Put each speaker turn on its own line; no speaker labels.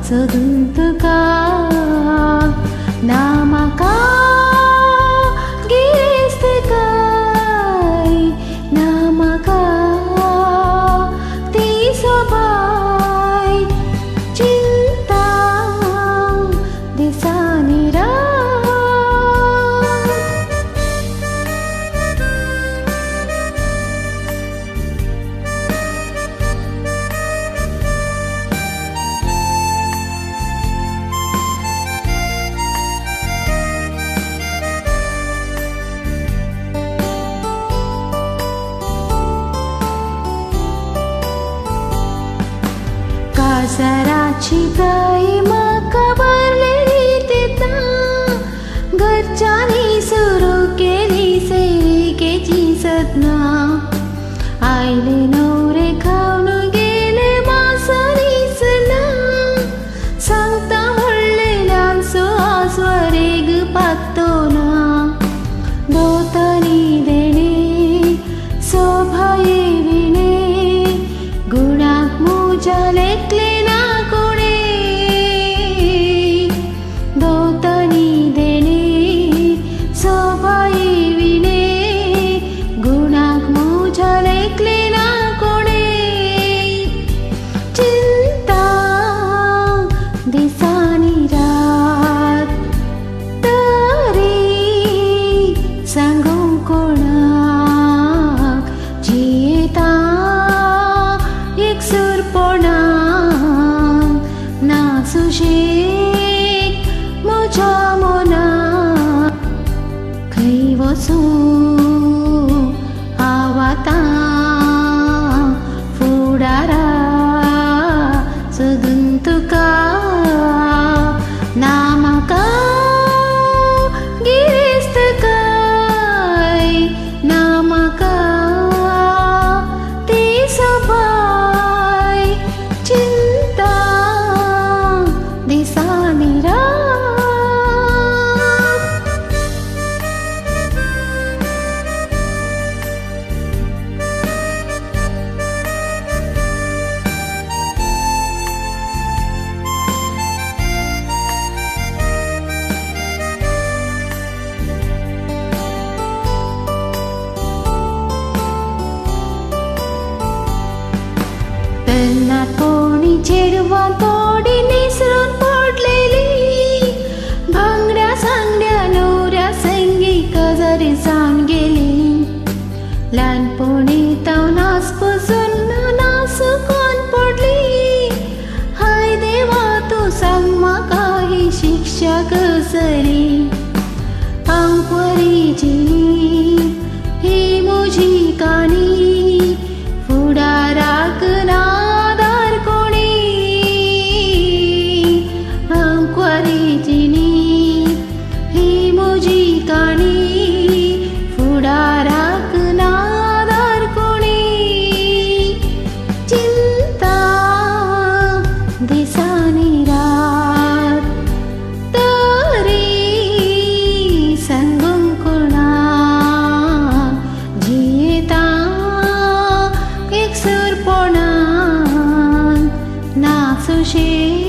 सोदून तुका ना म्हाका गिरेस्त काय ना म्हाका ती सोबाय चिंता दिसांनी कासाराची गाय म्हाका भरलेली तेन्ना घरच्यांनी सुरू केली सेविकेची सदना आयले न्हवरे खावन गेले मासरीसना सांगता म्हणलेल्यांचो आस्वारेग पात्तो ना दोतोनी देणे सोभाये विणे गुणाक मुजा लेखले ना कोणे दोतोनी देणे सोभाये विणे गुणाक मुजा लेखले ना कोणे चिंता दिसांनी रात तरी सांगूंक कोणाक जियेता एकसुरपणान ना सुशेग म्हज्या मनाक खंय वचूं हांव आतां फुडारा सोदून तुका ना म्हाका गिरेस्त काय ना म्हाका ती सोबाय चिंता दिसांनी तेन्ना कोणी चेडवां तोडी निसरून पडलेली भांगड्या सांगड्या न्हवऱ्या संगी काजारी जावन गेली ल्हानपणी तांव नाच पसून नासुकोन पडली हाय देवा तूं सांग म्हाका ही शिक्षा कसली अंकवरीची ही म्हजी काणी फुडाराक नादार कोणी अंकवरीची ही म्हजी काणी फुडाराक नादार कोणी चिंता दिसांनी रात तरी सांगूंक कोणाक जियेता एकसुरपणान ना सुशेग